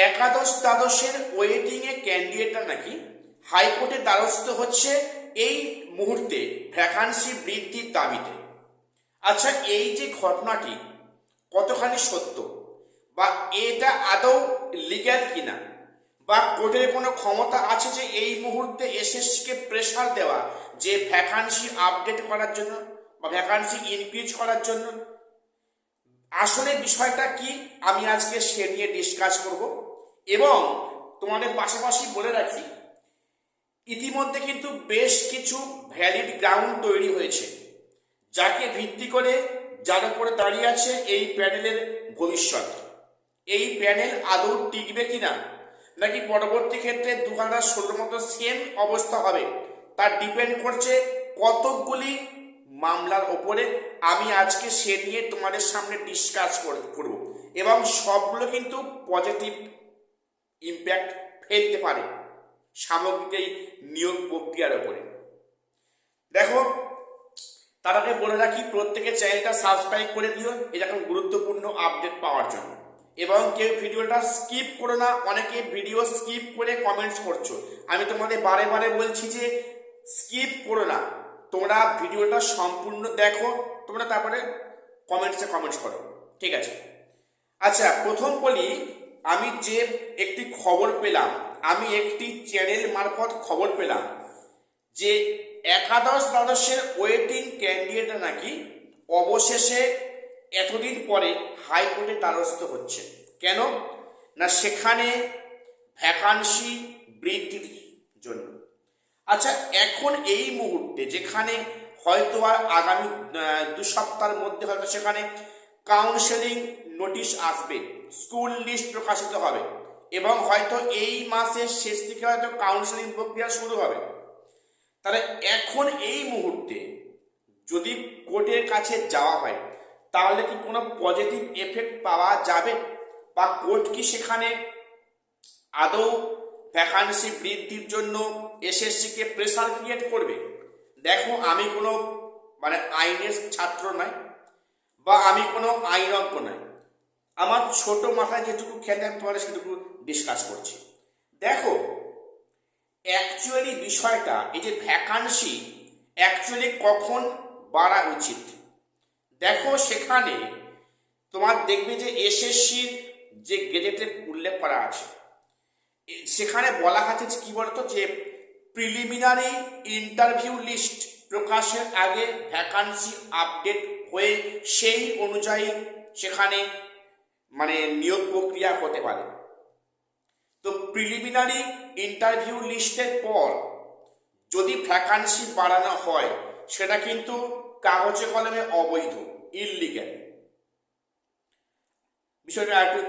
একাদশ দ্বাদশের ওয়েটিংয়ে ক্যান্ডিডেটরা নাকি হাইকোর্টের দ্বারস্থ হচ্ছে এই মুহূর্তে ভ্যাকান্সি বৃদ্ধির দাবিতে। আচ্ছা, এই যে ঘটনাটি কতখানি সত্য, বা এটা আদৌ লিগ্যাল কিনা, বা কোর্টের কোনো ক্ষমতা আছে যে এই মুহূর্তে এসএসসিকে প্রেশার দেওয়া যে ভ্যাকান্সি আপডেট করার জন্য বা ভ্যাকান্সি ইনক্রিজ করার জন্য, আসলে বিষয়টা কি আমি আজকে সে নিয়ে ডিসকাস করব। এবং তোমাদের পাশাপাশি বলে রাখি, ইতিমধ্যে কিন্তু বেশ কিছু ভ্যালিড গ্রাউন্ড তৈরি হয়েছে, যাকে ভিত্তি করে যার উপরে দাঁড়িয়ে আছে এই প্যানেলের ভবিষ্যৎ। এই প্যানেল আদৌ টিকবে কিনা, নাকি পরবর্তী ক্ষেত্রে 2016 মতো সেম অবস্থা হবে, তার ডিপেন্ড করছে কতকগুলি মামলার ওপরে। আমি আজকে সে নিয়ে তোমাদের সামনে ডিসকাস করব, এবং সবগুলো কিন্তু পজিটিভ ইম্প্যাক্ট ফেলতে পারে সামগ্রিক এই নিয়োগ প্রক্রিয়ার ওপরে। দেখো, তার আগে বলে রাখি, প্রত্যেকে চ্যানেলটা সাবস্ক্রাইব করে দিও এরকম গুরুত্বপূর্ণ আপডেট পাওয়ার জন্য। এবং কেউ ভিডিওটা স্কিপ করো না, অনেকে ভিডিও স্কিপ করে কমেন্টস করছো। আমি তোমাদের বারে বারে বলছি যে স্কিপ করো না, তোমরা ভিডিওটা সম্পূর্ণ দেখো, তোমরা তারপরে কমেন্টসে কমেন্টস করো, ঠিক আছে? আচ্ছা, প্রথম বলি, আমি যে একটি খবর পেলাম, আমি একটি চ্যানেল মারফত খবর পেলাম যে একাদশ দ্বাদশের ওয়েটিং ক্যান্ডিডেটরা নাকি অবশেষে এতদিন পরে হাইকোর্টে দ্বারস্থ হচ্ছে। কেন না, সেখানে ভ্যাকান্সি বৃদ্ধির জন্য। আচ্ছা, এখন এই মুহূর্তে যেখানে হয়তো আর আগামী 2 সপ্তাহের মধ্যে হয়তো সেখানে কাউন্সেলিং নোটিশ আসবে, স্কুল লিস্ট প্রকাশিত হবে, এবং হয়তো এই মাসের শেষ থেকে হয়তো কাউন্সেলিং প্রক্রিয়া শুরু হবে। তাহলে এখন এই মুহূর্তে যদি কোর্টের কাছে যাওয়া হয়, তাহলে কি কোনো পজিটিভ এফেক্ট পাওয়া যাবে, বা কোর্ট কি সেখানে আদৌ ভ্যাকান্সি বৃদ্ধির জন্য এসএসসিকে প্রেসার ক্রিয়েট করবে? দেখো, আমি কোনো আইনের ছাত্র নয়, বা আমি কোনো আইনজ্ঞ নয়, আমার ছোট মাথায় যেটুকু খেয়াল আমি তোমাদের সেটুকু ডিসকাস করছি। দেখো, অ্যাকচুয়ালি বিষয়টা, এই যে ভ্যাকান্সি অ্যাকচুয়ালি কখন বাড়া উচিত, দেখো সেখানে তোমার দেখবে যে এসএসসির যে গেজেটে উল্লেখ করা আছে, সেখানে বলা আছে কি বলতো, যে প্রিলিমিনারি ইন্টারভিউ লিস্ট প্রকাশের আগে ভ্যাকান্সি আপডেট হয়ে সেই অনুযায়ী সেখানে নিয়োগ প্রক্রিয়া হতে পারে। তো প্রিলিমিনারি ইন্টারভিউ লিস্টের পর যদি ভ্যাকান্সি বাড়ানো হয়, সেটা কিন্তু কাগজে কলমে অবৈধ, ইললিগ্যাল। বিষয়টা একটু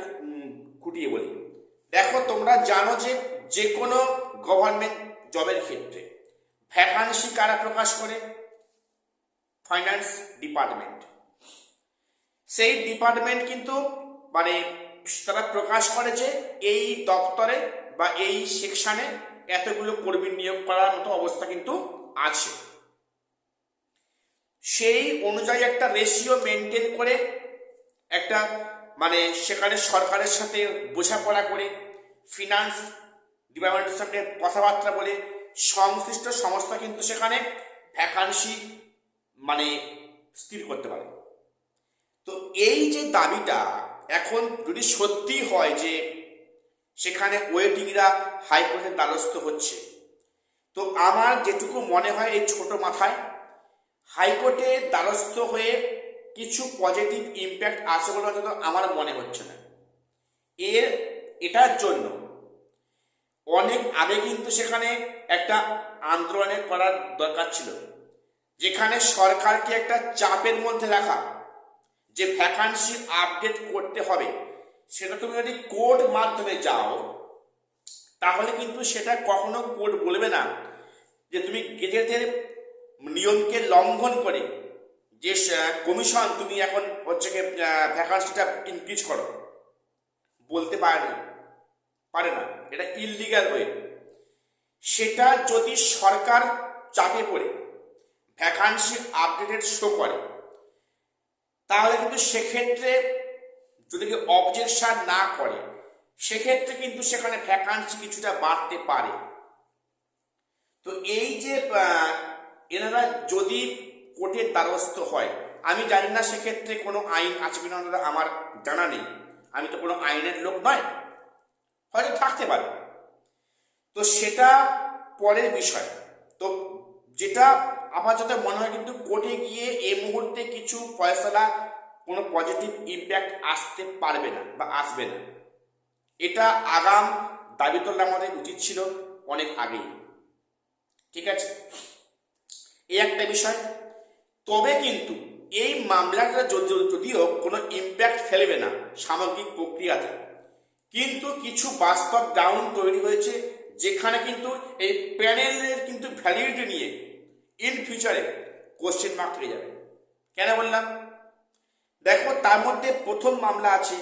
খুঁটিয়ে বলি। দেখো, তোমরা জানো যে যে কোনো গভর্নমেন্ট জবের ক্ষেত্রে ভ্যাকান্সি কারা প্রকাশ করে? Finance department. সেই ডিপার্টমেন্ট কিন্তু তারা প্রকাশ করে যে এই দপ্তরে বা এই সেকশনে এতগুলো কর্মী নিয়োগ করার মতো অবস্থা কিন্তু আছে। সেই অনুযায়ী একটা রেশিও মেনটেন করে, একটা সেখানে সরকারের সাথে বোঝাপড়া করে, ফিনান্স ডিপার্টমেন্টের সাথে কথাবার্তা বলে সংশ্লিষ্ট সংস্থা কিন্তু সেখানে ভ্যাকান্সি স্থির করতে পারে। তো এই যে দাবিটা এখন যদি সত্যি হয় যে সেখানে ওয়েটিংরা হাইকোর্টের দ্বারস্থ হচ্ছে, তো আমার যেটুকু মনে হয় এই ছোট মাথায়, হাইকোর্টের দ্বারস্থ হয়ে কিছু পজিটিভ ইম্প্যাক্ট আসে বলে অন্তত আমার মনে হচ্ছে না। এটার জন্য অনেক আগে কিন্তু সেখানে একটা আন্দোলনের করার দরকার ছিল, যেখানে সরকারকে একটা চাপের মধ্যে রাখা যে ভ্যাকান্সি আপডেট করতে হবে। সেটা তুমি যদি কোর্ট মাধ্যমে যাও, তাহলে কিন্তু সেটা কখনো কোর্ট বলবে না যে তুমি গেজেটের নিয়মকে লঙ্ঘন করে যে কমিশন তুমি এখন হচ্ছে ভ্যাকান্সিটা ইনক্রিজ করো, বলতে পারে না, এটা ইললিগ্যাল হয়ে। সেটা যদি সরকার চাপে পড়ে ভ্যাকান্সি আপডেটেড শো করে, তাহলে কিন্তু সেক্ষেত্রে যদি অবজেকশন না করে, সেক্ষেত্রে কিন্তু সেখানে ভ্যাকান্সি কিছুটা বাড়তে পারে। তো এই যে এনারা যদি কোর্টের দ্বারস্থ হয়, আমি জানি না সেক্ষেত্রে কোনো আইন আছে কিনা, আমার জানা নেই, আমি তো কোনো আইনের লোক নয়, হয়তো থাকতে পারে, তো সেটা পরের বিষয়। তো যেটা আপাতত মনে হয় কিন্তু কোর্টে গিয়ে এই মুহূর্তে কিছু ফয়সালা, কোনো পজিটিভ ইম্প্যাক্ট আসতে পারবে না বা আসবে না। এটা আগাম দাবি তোলা আমাদের উচিত ছিল অনেক আগেই। ঠিক আছে, এই একটা বিষয়। তবে কিন্তু এই মামলাটা যদিও কোনো ইম্প্যাক্ট ফেলবে না সামগ্রিক প্রক্রিয়াতে, কিন্তু কিছু বাস্তব গ্রাউন্ড তৈরি হয়েছে যেখানে কিন্তু এই প্যানেলের কিন্তু ভ্যালিডিটি নিয়ে ইন ফিউচারে কোশ্চেন মার্ক থেকে যাবে। কেন বললাম? দেখো, তার মধ্যে প্রথম মামলা আছে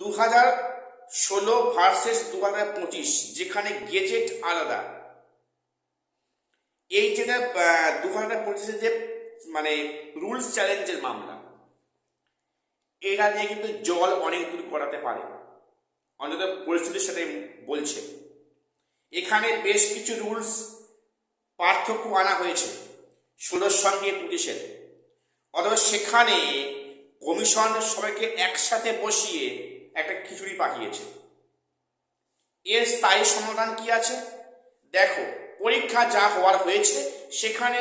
2016 ভার্সেস 2025, যেখানে গেজেট আলাদা। এই যেটা 2025 যে মানে রুলস চ্যালেঞ্জের মামলা, এটা নিয়ে কিন্তু জল অনেক দূর করাতে পারে, অন্তত পরিস্থিতির সাথে বলছে। এখানে বেশ কিছু রুলস পার্থক্য আনা হয়েছে 16 সঙ্গে 25-এর, অথবা সেখানে কমিশন সবাইকে একসাথে বসিয়ে একটা খিচুড়ি পাঠিয়েছে। এর স্থায়ী সমাধান কি আছে? দেখো, পরীক্ষা যা হওয়ার হয়েছে সেখানে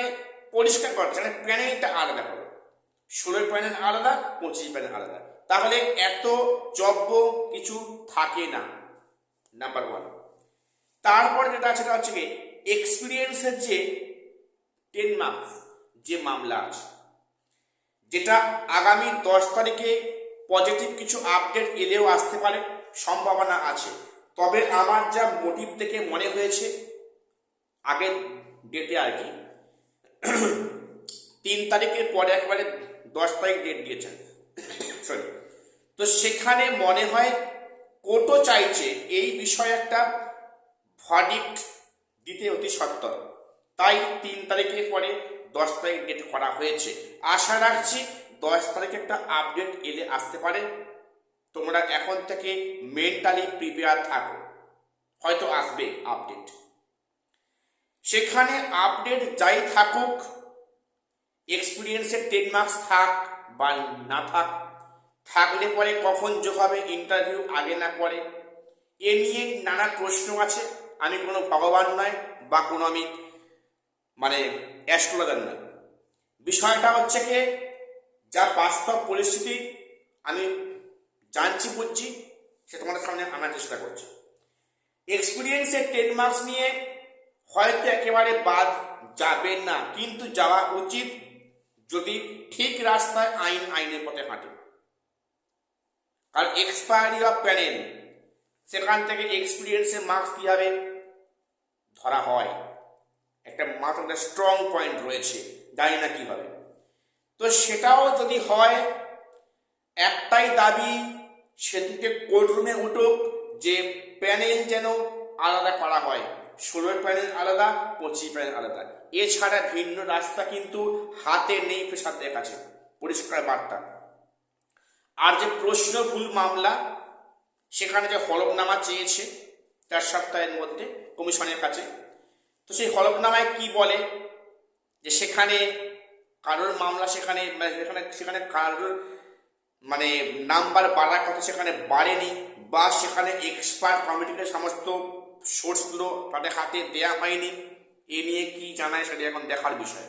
পরিষ্কার করা, সেখানে প্যানেলটা আলাদা করো, 16 প্যানেল আলাদা, 25 প্যানেল আলাদা, তাহলে এত জব্ব কিছু থাকে না, নাম্বার 1। তারপরে যেটা আছে সেটা হচ্ছে কি, এক্সপিরিয়েন্সের যে 10 মার্কস যে মামলা আছে, যেটা আগামী 10 তারিখে পজিটিভ কিছু আপডেট এলেও আসতে পারে, সম্ভাবনা আছে। তবে আমার যা মোটিভ থেকে মনে হয়েছে আগের ডেটে আর কি, 3 তারিখের পরে একবারে 10 তারিখ ডেট দিয়েছেন, সরি, তো সেখানে মনে হয় কোর্টও চাইছে এই বিষয়ে একটা ভার্ডিক্ট দিতে অতি সত্বর, তাই 3 তারিখের পরে 10 তারিখ ডেট করা হয়েছে। আশা রাখছি 10 তারিখে একটা আপডেট এলে আসতে পারে, তোমরা এখন থেকে মেন্টালি প্রিপেয়ার থাকো, হয়তো আসবে আপডেট। সেখানে আপডেট যাই থাকুক, এক্সপিরিয়েন্সের 10 মার্কস থাক বা না থাক, থাকলে পরে কখন যোগ হবে, ইন্টারভিউ আগে না পরে, এ নিয়ে নানা প্রশ্ন আছে। আমি কোনো ভগবান নয় বা কোনো আমি মানে অ্যাস্ট্রোলজার নয়, বিষয়টা হচ্ছে কি যা বাস্তব পরিস্থিতি আমি জানছি, বুঝছি, সে তোমাদের সামনে আনার চেষ্টা করছি। এক্সপিরিয়েন্সের 10 মার্কস নিয়ে হয়তো একেবারে বাদ যাবে না, কিন্তু যাওয়া উচিত যদি ঠিক রাস্তায় আইনের পথে হাঁটে। কারণ এক্সপায়ারি অফ প্যানেল, সেখান থেকে এক্সপিরিয়েন্সের মার্কস কিভাবে ধরা হয়, একটা মাত্র স্ট্রং পয়েন্ট রয়েছে, জানি না কি হবে। তো সেটাও যদি হয়, একটাই দাবি, সেদিকে কোর্টরুমে উঠুক যে প্যানেল যেন আলাদা করা হয়, 16 প্যানেল আলাদা, 25 প্যানেল আলাদা, এছাড়া ভিন্ন রাস্তা কিন্তু হাতে নেই, পেশাদের কাছে, পরিষ্কার বার্তা। আর যে প্রশ্ন ভুল মামলা, সেখানে যে হলফনামা চেয়েছে 4 সপ্তাহের মধ্যে কমিশনের কাছে, তো সেই হলফনামায় কি বলে যে সেখানে কারোর মামলা, সেখানে কারোর মানে নাম্বার বাড়ার কথা সেখানে বাড়েনি, বা সেখানে এক্সপার্ট কমিটির সমস্ত সোর্সগুলো তাদের হাতে দেয়া হয়নি, এ নিয়ে কি জানায় সেটা এখন দেখার বিষয়।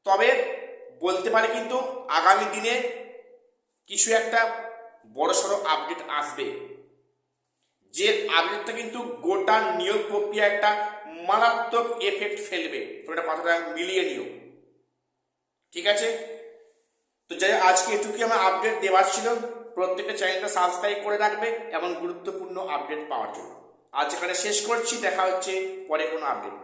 তবে বলতে পারে কিন্তু আগামী দিনে কিছু একটা বড়সড় আপডেট আসবে, যে আপডেটটা কিন্তু গোটা নিয়োগ প্রক্রিয়া একটা মারাত্মক এফেক্ট ফেলবে, তোমরা কথাটা মিলিয়ে নিও, ঠিক আছে? তো যাই আজকে এটুকুই আমার আপডেট দেওয়ার ছিল। প্রত্যেকটা চ্যানেলটা সাবস্ক্রাইব করে রাখবে এমন গুরুত্বপূর্ণ আপডেট পাওয়ার জন্য। আজ এখানে শেষ করছি, দেখা হচ্ছে পরে কোনো আপডেট।